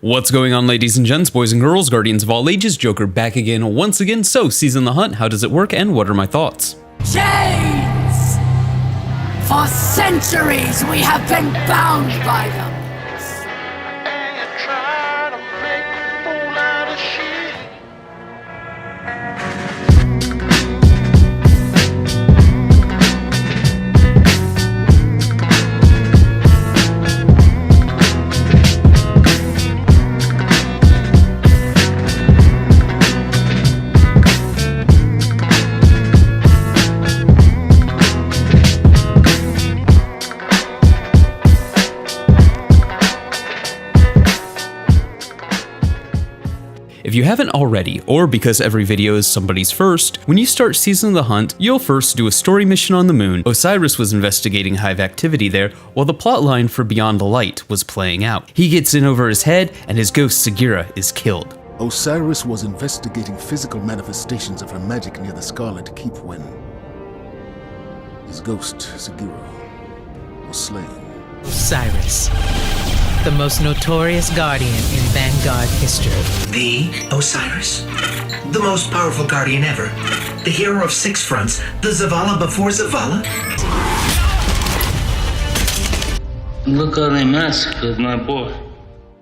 What's going on, ladies and gents, boys and girls, guardians of all ages, Joker back again once again. So, Season the Hunt, how does it work and what are my thoughts? Chains! For centuries we have been bound by them. If you haven't already, or because every video is somebody's first, when you start Season of the Hunt, you'll first do a story mission on the moon. Osiris was investigating hive activity there, while the plotline for Beyond the Light was playing out. He gets in over his head, and his ghost Sagira is killed. Osiris was investigating physical manifestations of her magic near the Scarlet Keep when his ghost, Sagira, was slain. Osiris, the most notorious guardian in Vanguard history. The Osiris? The most powerful guardian ever. The hero of six fronts. The Zavala before Zavala. Look how they massacred my boy.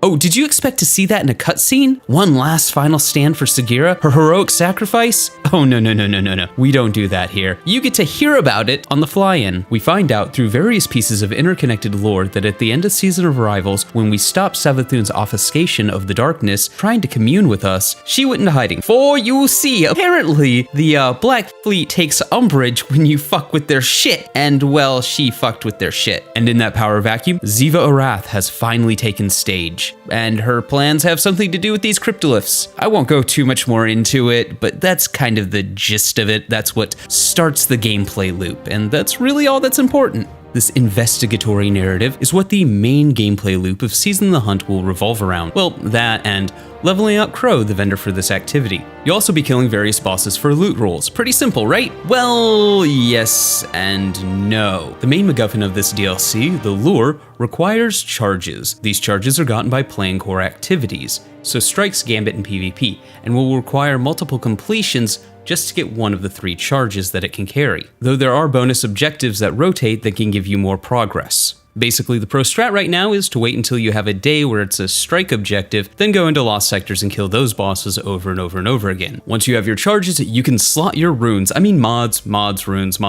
Oh, did you expect to see that in a cutscene? One last final stand for Sagira, her heroic sacrifice? Oh, no. We don't do that here. You get to hear about it on the fly-in. We find out through various pieces of interconnected lore that at the end of Season of Arrivals, when we stop Savathun's obfuscation of the darkness, trying to commune with us, she went into hiding. For you see, apparently, the Black Fleet takes umbrage when you fuck with their shit. And, well, she fucked with their shit. And in that power vacuum, Ziva Arath has finally taken stage. And her plans have something to do with these cryptoliths. I won't go too much more into it, but that's kind of the gist of it. That's what starts the gameplay loop, and that's really all that's important. This investigatory narrative is what the main gameplay loop of Season the Hunt will revolve around. Well, that and leveling up Crow, the vendor for this activity. You'll also be killing various bosses for loot rolls. Pretty simple, right? Well, yes and no. The main MacGuffin of this DLC, the lure, requires charges. These charges are gotten by playing core activities, so strikes Gambit and PvP, and will require multiple completions just to get one of the 3 charges that it can carry. Though there are bonus objectives that rotate that can give you more progress. Basically, the pro strat right now is to wait until you have a day where it's a strike objective, then go into lost sectors and kill those bosses over and over and over again. Once you have your charges, you can slot your runes. I mean mods, runes,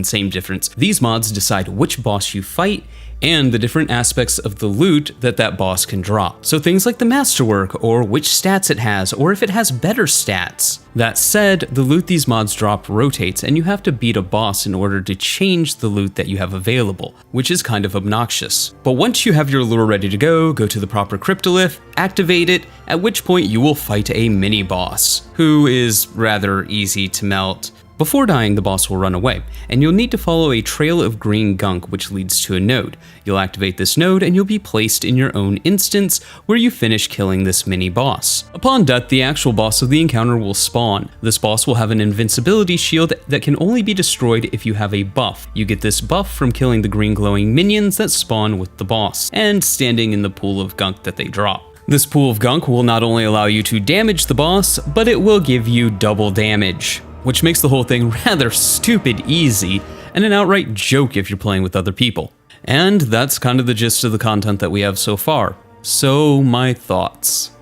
same difference. These mods decide which boss you fight and the different aspects of the loot that boss can drop. So things like the masterwork, or which stats it has, or if it has better stats. That said, the loot these mods drop rotates, and you have to beat a boss in order to change the loot that you have available, which is kind of obnoxious. But once you have your lure ready to go to the proper cryptolith, activate it, at which point you will fight a mini-boss, who is rather easy to melt. Before dying, the boss will run away, and you'll need to follow a trail of green gunk which leads to a node. You'll activate this node and you'll be placed in your own instance where you finish killing this mini-boss. Upon death, the actual boss of the encounter will spawn. This boss will have an invincibility shield that can only be destroyed if you have a buff. You get this buff from killing the green glowing minions that spawn with the boss, and standing in the pool of gunk that they drop. This pool of gunk will not only allow you to damage the boss, but it will give you double damage, which makes the whole thing rather stupid easy, and an outright joke if you're playing with other people. And that's kind of the gist of the content that we have so far. So, my thoughts.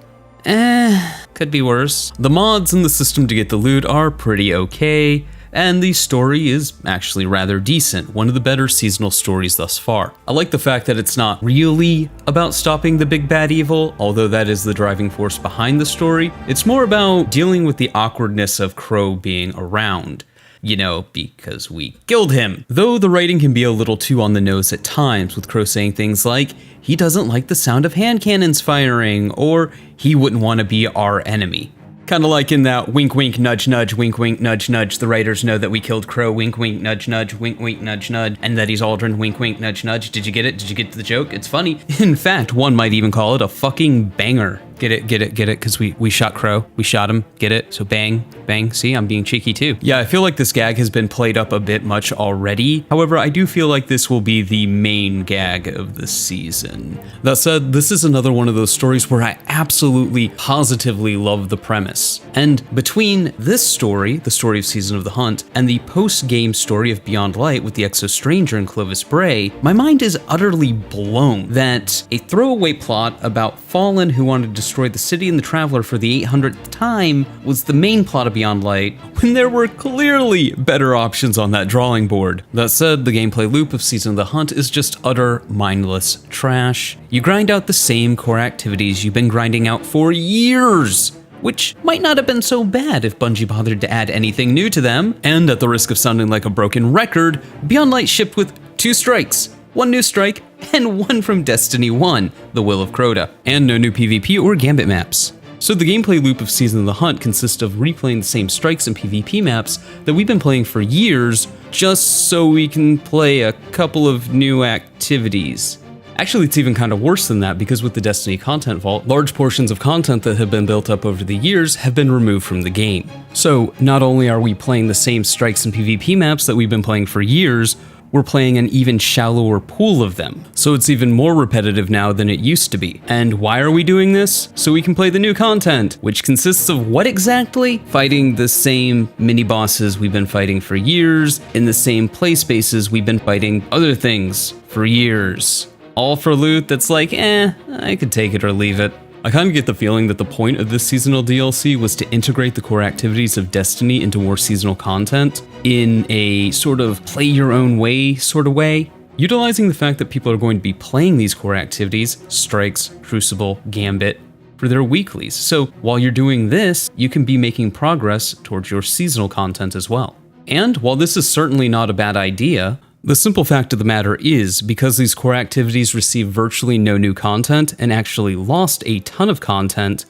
Could be worse. The mods and the system to get the loot are pretty okay, and the story is actually rather decent, one of the better seasonal stories thus far. I like the fact that it's not really about stopping the big bad evil, although that is the driving force behind the story. It's more about dealing with the awkwardness of Crow being around. You know, because we killed him. Though the writing can be a little too on the nose at times, with Crow saying things like, he doesn't like the sound of hand cannons firing, or he wouldn't want to be our enemy. Kind of like in that wink wink nudge nudge, wink wink nudge nudge, the writers know that we killed Crow, wink wink nudge nudge, wink wink nudge nudge, and that he's Aldrin, wink wink nudge nudge. Did you get it? Did you get the joke? It's funny. In fact, one might even call it a fucking banger. Get it, because we shot Crow, we shot him, get it? So bang. Bang, see, I'm being cheeky too. Yeah, I feel like this gag has been played up a bit much already. However, I do feel like this will be the main gag of the season. That said, this is another one of those stories where I absolutely, positively love the premise. And between this story, the story of Season of the Hunt, and the post-game story of Beyond Light with the Exo Stranger and Clovis Bray, my mind is utterly blown that a throwaway plot about Fallen who wanted to destroy the city and the Traveler for the 800th time was the main plot of Beyond Light, when there were clearly better options on that drawing board. That said, the gameplay loop of Season of the Hunt is just utter mindless trash. You grind out the same core activities you've been grinding out for years, which might not have been so bad if Bungie bothered to add anything new to them. And at the risk of sounding like a broken record, Beyond Light shipped with 2 strikes, 1 new strike, and 1 from Destiny 1, The Will of Crota, and no new PvP or Gambit maps. So the gameplay loop of Season of the Hunt consists of replaying the same strikes and PvP maps that we've been playing for years, just so we can play a couple of new activities. Actually, it's even kind of worse than that, because with the Destiny content vault, large portions of content that have been built up over the years have been removed from the game. So not only are we playing the same strikes and PvP maps that we've been playing for years, we're playing an even shallower pool of them. So it's even more repetitive now than it used to be. And why are we doing this? So we can play the new content, which consists of what exactly? Fighting the same mini-bosses we've been fighting for years, in the same play spaces we've been fighting other things for years. All for loot that's like, I could take it or leave it. I kind of get the feeling that the point of this seasonal DLC was to integrate the core activities of Destiny into more seasonal content in a sort of play your own way sort of way, utilizing the fact that people are going to be playing these core activities, Strikes, Crucible, Gambit, for their weeklies. So while you're doing this, you can be making progress towards your seasonal content as well. And while this is certainly not a bad idea, the simple fact of the matter is, because these core activities receive virtually no new content and actually lost a ton of content,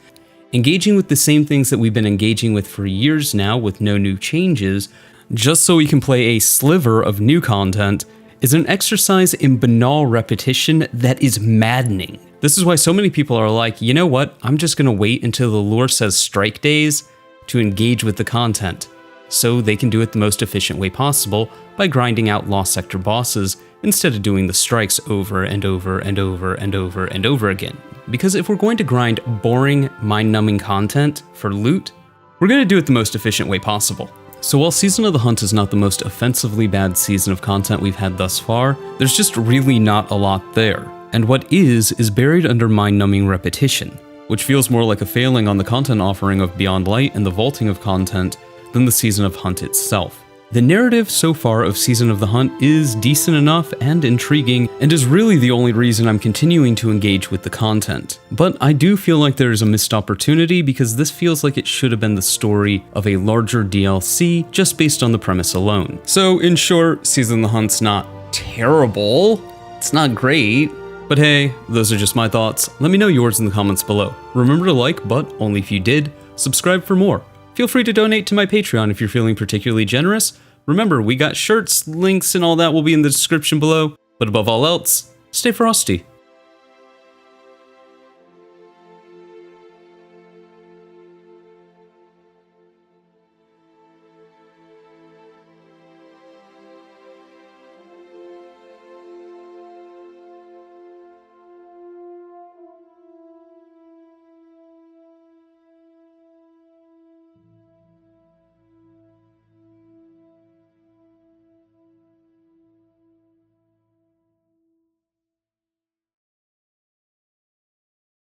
engaging with the same things that we've been engaging with for years now with no new changes, just so we can play a sliver of new content, is an exercise in banal repetition that is maddening. This is why so many people are like, you know what, I'm just gonna wait until the lore says strike days to engage with the content, so they can do it the most efficient way possible by grinding out Lost Sector bosses instead of doing the strikes over and over and over and over and over again. Because if we're going to grind boring, mind-numbing content for loot, we're going to do it the most efficient way possible. So while Season of the Hunt is not the most offensively bad season of content we've had thus far, there's just really not a lot there. And what is buried under mind-numbing repetition, which feels more like a failing on the content offering of Beyond Light and the vaulting of content than the Season of Hunt itself. The narrative so far of Season of the Hunt is decent enough and intriguing, and is really the only reason I'm continuing to engage with the content. But I do feel like there is a missed opportunity, because this feels like it should have been the story of a larger DLC just based on the premise alone. So in short, Season of the Hunt's not terrible, it's not great, but hey, those are just my thoughts. Let me know yours in the comments below. Remember to like, but only if you did, subscribe for more. Feel free to donate to my Patreon if you're feeling particularly generous. Remember, we got shirts, links, and all that will be in the description below. But above all else, stay frosty.